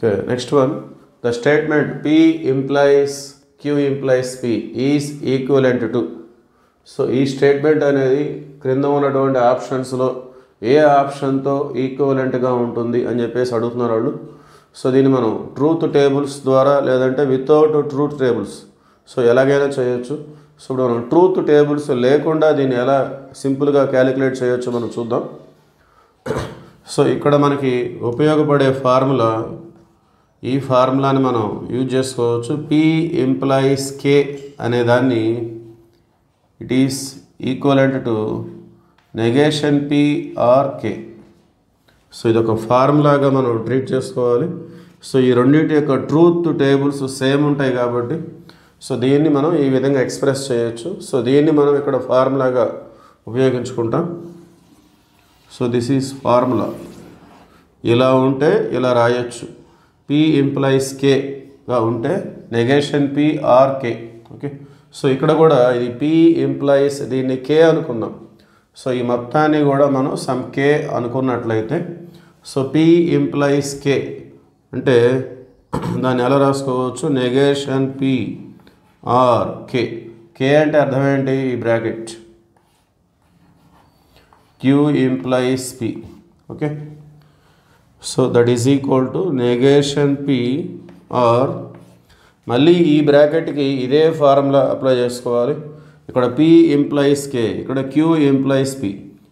Okay, next one. The statement P implies Q implies P is equivalent to. So ఈ statement అనేది క్రింద ఉన్నటువంటి ఆప్షన్స్లో ఏ ఆప్షన్తో ఈక్వలెంట్గా ఉంటుంది అని చెప్పేసి అడుగుతున్నారు వాళ్ళు. సో దీన్ని మనం ట్రూత్ టేబుల్స్ ద్వారా లేదంటే వితౌట్ ట్రూత్ టేబుల్స్ సో ఎలాగైనా చేయొచ్చు. సో ఇప్పుడు మనం ట్రూత్ టేబుల్స్ లేకుండా దీన్ని ఎలా సింపుల్గా క్యాలిక్యులేట్ చేయొచ్చు మనం చూద్దాం. సో ఇక్కడ మనకి ఉపయోగపడే ఫార్ములా, ఈ ఫార్ములాని మనం యూజ్ చేసుకోవచ్చు. P implies K అనే దాన్ని it is equivalent to negation P or K. So ఇది ఒక ఫార్ములాగా మనం ట్రీట్ చేసుకోవాలి. సో ఈ రెండింటి యొక్క ట్రూత్ టేబుల్స్ సేమ్ ఉంటాయి కాబట్టి సో దీన్ని మనం ఈ విధంగా ఎక్స్ప్రెస్ చేయొచ్చు. సో దీన్ని మనం ఇక్కడ ఫార్ములాగా ఉపయోగించుకుంటాం. So this is formula. ఇలా ఉంటే ఇలా రాయొచ్చు. P implies Kగా ఉంటే negation P or K. Okay, so ఇక్కడ కూడా ఇది P implies దీన్ని K అనుకుందాం. సో ఈ మొత్తాన్ని కూడా మనం సమ్ K అనుకున్నట్లయితే సో P implies K అంటే దాన్ని ఎలా రాసుకోవచ్చు, negation P or K. K అంటే అర్థం ఏంటి, ఈ bracket Q implies P. Okay, so that is equal to negation P are, మళ్ళీ ఈ బ్రాకెట్కి ఇదే ఫార్ములా అప్లై చేసుకోవాలి. ఇక్కడ P implies K, ఇక్కడ Q implies P.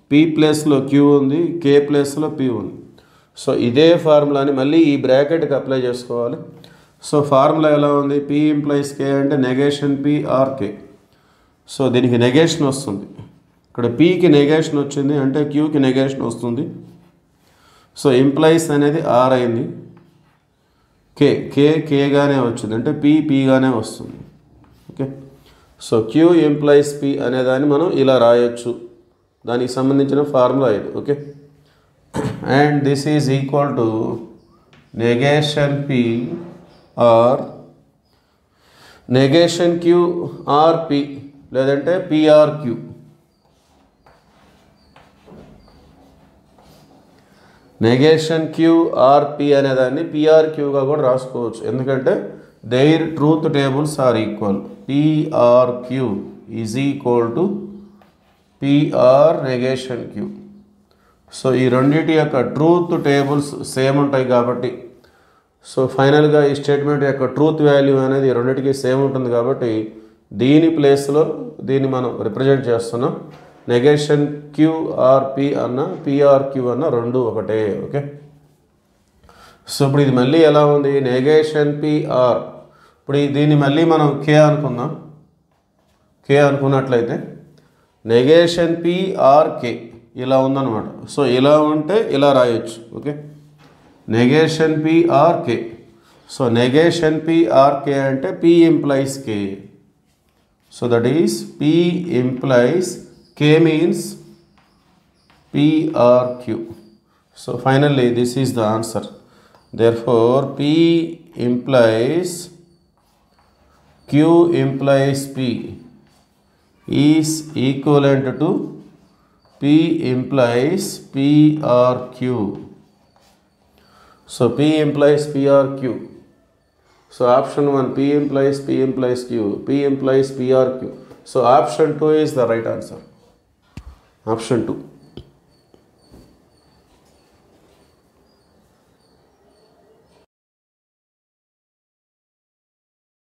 P ప్లేస్లో Q ఉంది, K ప్లేస్లో P ఉంది. సో ఇదే ఫార్ములాని మళ్ళీ ఈ బ్రాకెట్కి అప్లై చేసుకోవాలి. సో ఫార్ములా ఎలా ఉంది, P implies K అంటే negation P or K. So దీనికి నెగేషన్ వస్తుంది. ఇక్కడ Pకి నెగేషన్ వచ్చింది అంటే Qకి నెగేషన్ వస్తుంది. సో ఇంప్లైస్ అనేది ఆర్ అయింది, కేగానే వచ్చింది అంటే పీగానే వస్తుంది. Okay, so Q implies P అనేదాన్ని మనం ఇలా రాయొచ్చు. దానికి సంబంధించిన ఫార్ములా ఇది. Okay, and this is equal to negation P or negation Q or P లేదంటే PRQ. Negation Q or P అనేదాన్ని PRQగా కూడా రాసుకోవచ్చు, ఎందుకంటే their truth tables are equal. PRQ is equal to PR negation Q. So ఈ రెండింటి యొక్క truth tables same ఉంటాయి కాబట్టి సో ఫైనల్గా ఈ స్టేట్మెంట్ యొక్క ట్రూత్ వాల్యూ అనేది ఈ రెండింటికి సేమ్ ఉంటుంది కాబట్టి దీని ప్లేస్లో దీన్ని మనం రిప్రజెంట్ చేస్తున్నాం. నెగేషన్ Q ఆర్ P అన్న PRQ అన్న రెండు ఒకటే. ఓకే, సో ఇప్పుడు ఇది మళ్ళీ ఎలా ఉంది, నెగేషన్ P ఆర్, ఇప్పుడు దీన్ని మళ్ళీ మనం K అనుకుందాం. K అనుకున్నట్లయితే నెగేషన్ P ఆర్ K ఇలా ఉందన్నమాట. సో ఇలా ఉంటే ఇలా రాయొచ్చు. Okay, negation P or K. So negation P or K అంటే P implies K. So that is P implies K means PRQ. So finally this is the answer. Therefore P implies Q implies P is equivalent to P implies PRQ. So P implies PRQ. So option 1, P implies Q, P implies PRQ. So option 2 is the right answer. Option 2.